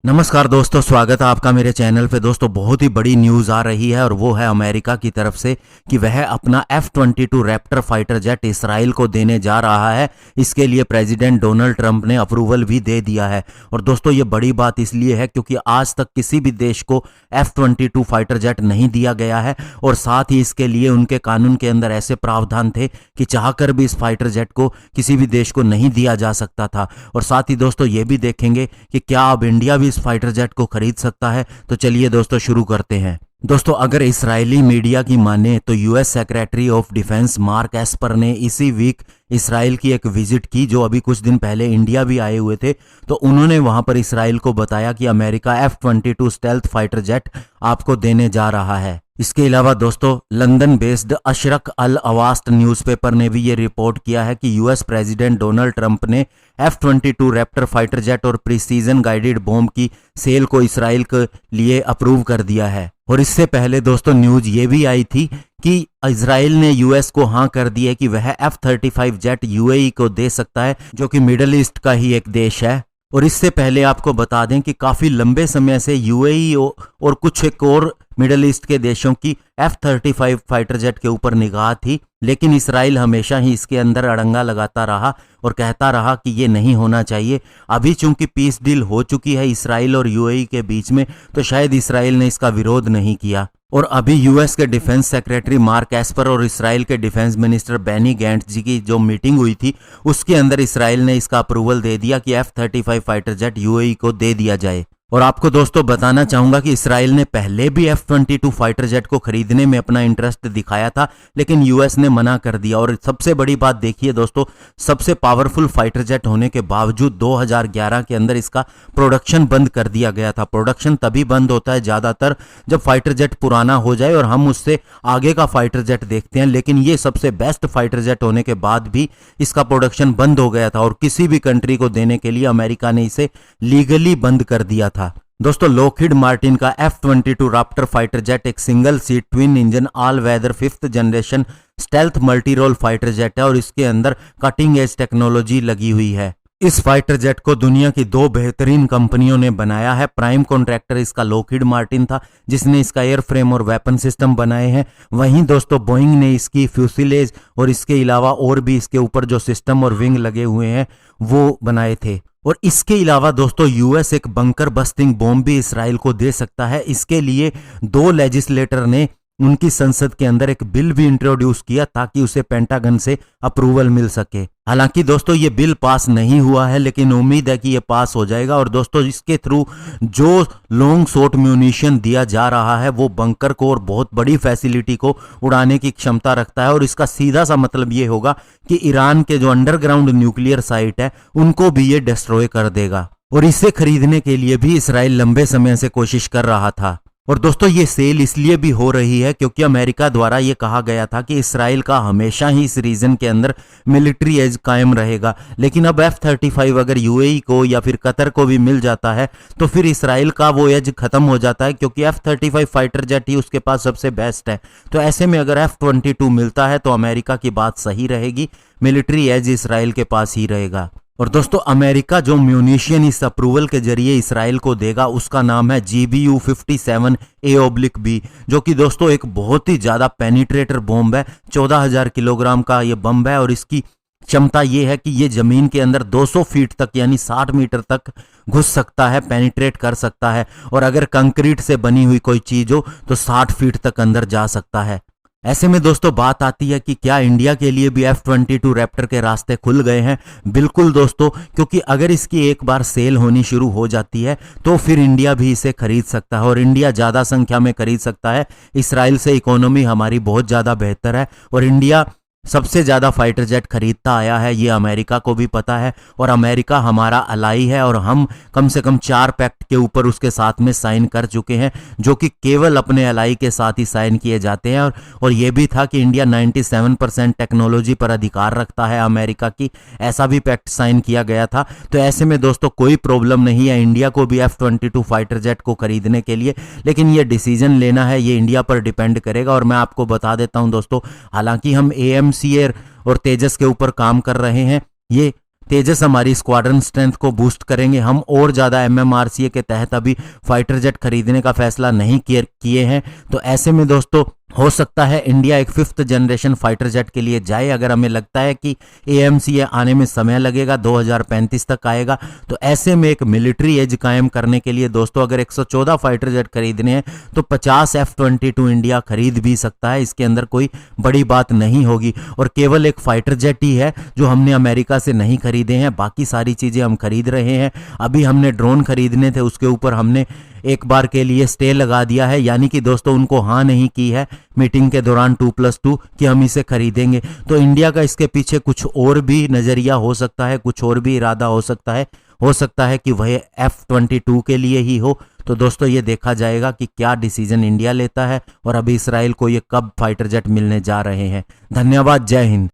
नमस्कार दोस्तों, स्वागत है आपका मेरे चैनल पे। दोस्तों, बहुत ही बड़ी न्यूज़ आ रही है और वो है अमेरिका की तरफ से कि वह अपना F-22 Raptor fighter jet Israel को देने जा रहा है। इसके लिए प्रेसिडेंट डोनाल्ड ट्रंप ने अप्रूवल भी दे दिया है। और दोस्तों, ये बड़ी बात इसलिए है क्योंकि आज तक किसी भी देश को F-22 फाइटर जेट नहीं दिया गया है और साथ ही इसके लिए उनके कानून के अंदर ऐसे प्रावधान थे कि चाहकर भी इस फाइटर जेट को किसी भी देश को नहीं दिया जा सकता था। और साथ ही दोस्तों, ये भी देखेंगे कि क्या अब इंडिया भी फाइटर जेट को खरीद सकता है। तो चलिए दोस्तों शुरू करते हैं। दोस्तों, अगर इजरायली मीडिया की माने तो US secretary of defence mark Esper ने इसी वीक इसराइल की एक विजिट की, जो अभी कुछ दिन पहले इंडिया भी आए हुए थे। तो उन्होंने वहां पर इसराइल को बताया कि America F-22 stealth fighter jet आपको देने जा रहा है। इसके अलावा दोस्तों, लंदन बेस्ड अशरक अल अवास्ट न्यूज़पेपर ने भी ये रिपोर्ट किया है कि यूएस प्रेसिडेंट डोनाल्ड ट्रंप ने F-22 रैप्टर फाइटर जेट और प्रिसीजन गाइडेड बॉम्ब की सेल को इसराइल के लिए अप्रूव कर दिया है। और इससे पहले दोस्तों, न्यूज ये भी आई थी कि इजराइल ने यूएस को हाँ कर दी है कि वह F-35 जेट यूएई को दे सकता है, जो कि मिडिल ईस्ट का ही एक देश है। और इससे पहले आपको बता दें कि काफी लंबे समय से यूएई और कुछ एक और मिडिल ईस्ट के देशों की F-35 फाइटर जेट के ऊपर निगाह थी, लेकिन इसराइल हमेशा ही इसके अंदर अड़ंगा लगाता रहा और कहता रहा कि ये नहीं होना चाहिए। अभी चूंकि पीस डील हो चुकी है इसराइल और यूएई के बीच में, तो शायद इसराइल ने इसका विरोध नहीं किया। और अभी यूएस के डिफेंस सेक्रेटरी मार्क एस्पर और इसराइल के डिफेंस मिनिस्टर बेनी गैंट्स जी की जो मीटिंग हुई थी, उसके अंदर इसराइल ने इसका अप्रूवल दे दिया कि F-35 फाइटर जेट यूएई को दे दिया जाए। और आपको दोस्तों बताना चाहूंगा कि इसराइल ने पहले भी F-22 फाइटर जेट को खरीदने में अपना इंटरेस्ट दिखाया था, लेकिन यूएस ने मना कर दिया। और सबसे बड़ी बात देखिए दोस्तों, सबसे पावरफुल फाइटर जेट होने के बावजूद 2011 के अंदर इसका प्रोडक्शन बंद कर दिया गया था। प्रोडक्शन तभी बंद होता है ज्यादातर जब फाइटर जेट पुराना हो जाए और हम उससे आगे का फाइटर जेट देखते हैं, लेकिन ये सबसे बेस्ट फाइटर जेट होने के बाद भी इसका प्रोडक्शन बंद हो गया था और किसी भी कंट्री को देने के लिए अमेरिका ने इसे लीगली बंद कर दिया था। दोस्तों, लॉकहीड मार्टिन का F-22 रैप्टर फाइटर जेट एक single seat twin engine all weather 5th generation stealth multi role fighter jet है और इसके अंदर कटिंग एज टेक्नोलॉजी लगी हुई है। इस फाइटर जेट को दुनिया की दो बेहतरीन कंपनियों ने बनाया है। प्राइम कॉन्ट्रैक्टर इसका लॉकहीड मार्टिन था, जिसने इसका एयरफ्रेम और वेपन सिस्टम बनाए हैं। वहीं दोस्तों, बोइंग ने इसकी फ्यूसिलेज और इसके अलावा और भी इसके ऊपर जो सिस्टम और विंग लगे हुए हैं वो बनाए थे। और इसके अलावा दोस्तों, यूएस एक बंकर बस्टिंग बॉम्ब भी इसराइल को दे सकता है। इसके लिए दो लेजिस्लेटर ने उनकी संसद के अंदर एक बिल भी इंट्रोड्यूस किया ताकि उसे पेंटागन से अप्रूवल मिल सके। हालांकि दोस्तों, ये बिल पास नहीं हुआ है, लेकिन उम्मीद है कि ये पास हो जाएगा। और दोस्तों, इसके थ्रू जो लॉन्ग शॉट म्यूनिशन दिया जा रहा है वो बंकर को और बहुत बड़ी फैसिलिटी को उड़ाने की क्षमता रखता है। और इसका सीधा सा मतलब ये होगा कि ईरान के जो अंडरग्राउंड न्यूक्लियर साइट है उनको भी ये डिस्ट्रॉय कर देगा। और इसे खरीदने के लिए भी इसराइल लंबे समय से कोशिश कर रहा था। और दोस्तों, ये सेल इसलिए भी हो रही है क्योंकि अमेरिका द्वारा ये कहा गया था कि इसराइल का हमेशा ही इस रीजन के अंदर मिलिट्री एज कायम रहेगा। लेकिन अब F-35 अगर यूएई को या फिर कतर को भी मिल जाता है तो फिर इसराइल का वो एज खत्म हो जाता है, क्योंकि F-35 फाइटर जेट ही उसके पास सबसे बेस्ट है। तो ऐसे में अगर F-22 मिलता है तो अमेरिका की बात सही रहेगी, मिलिट्री एज इसराइल के पास ही रहेगा। और दोस्तों, अमेरिका जो म्यूनिशियन इस अप्रूवल के जरिए इसराइल को देगा उसका नाम है GBU-57A/B, जो कि दोस्तों एक बहुत ही ज्यादा पेनिट्रेटर बॉम्ब है। 14,000 किलोग्राम का ये बम है और इसकी क्षमता ये है कि ये जमीन के अंदर 200 फीट तक यानी 60 मीटर तक घुस सकता है, पेनिट्रेट कर सकता है। और अगर कंक्रीट से बनी हुई कोई चीज हो तो 60 फीट तक अंदर जा सकता है। ऐसे में दोस्तों बात आती है कि क्या इंडिया के लिए भी F-22 रैप्टर के रास्ते खुल गए हैं? बिल्कुल दोस्तों, क्योंकि अगर इसकी एक बार सेल होनी शुरू हो जाती है तो फिर इंडिया भी इसे खरीद सकता है और इंडिया ज़्यादा संख्या में खरीद सकता है। इसराइल से इकोनॉमी हमारी बहुत ज़्यादा बेहतर है और इंडिया सबसे ज़्यादा फाइटर जेट खरीदता आया है, ये अमेरिका को भी पता है। और अमेरिका हमारा अलाई है और हम कम से कम 4 पैक्ट के ऊपर उसके साथ में साइन कर चुके हैं, जो कि केवल अपने अलाई के साथ ही साइन किए जाते हैं। और ये भी था कि इंडिया 97% टेक्नोलॉजी पर अधिकार रखता है अमेरिका की, ऐसा भी पैक्ट साइन किया गया था। तो ऐसे में दोस्तों कोई प्रॉब्लम नहीं है इंडिया को भी F-22 फाइटर जेट को खरीदने के लिए, लेकिन ये डिसीजन लेना है ये इंडिया पर डिपेंड करेगा। और मैं आपको बता देता हूं दोस्तों, हालांकि हम AMC और तेजस के ऊपर काम कर रहे हैं, ये तेजस हमारी स्क्वाड्रन स्ट्रेंथ को बूस्ट करेंगे। हम और ज़्यादा MMRCA के तहत अभी फाइटर जेट खरीदने का फैसला नहीं किए हैं। तो ऐसे में दोस्तों हो सकता है इंडिया एक 5th जनरेशन फाइटर जेट के लिए जाए। अगर हमें लगता है कि AMCA आने में समय लगेगा, 2035 तक आएगा, तो ऐसे में एक मिलिट्री एज कायम करने के लिए दोस्तों अगर 114 फाइटर जेट खरीदने हैं तो 50 F-22 इंडिया खरीद भी सकता है। इसके अंदर कोई बड़ी बात नहीं होगी। और केवल एक फाइटर जेट ही है जो हमने अमेरिका से नहीं खरीदे हैं, बाकी सारी चीज़ें हम खरीद रहे हैं। अभी हमने ड्रोन खरीदने थे, उसके ऊपर हमने एक बार के लिए स्टे लगा दिया है, यानी कि दोस्तों उनको हाँ नहीं की है मीटिंग के दौरान 2+2 कि हम इसे खरीदेंगे। तो इंडिया का इसके पीछे कुछ और भी नज़रिया हो सकता है, कुछ और भी इरादा हो सकता है कि वह F-22 के लिए ही हो। तो दोस्तों ये देखा जाएगा कि क्या डिसीजन इंडिया लेता है और अभी इसराइल को ये कब फाइटर जेट मिलने जा रहे हैं। धन्यवाद, जय हिंद।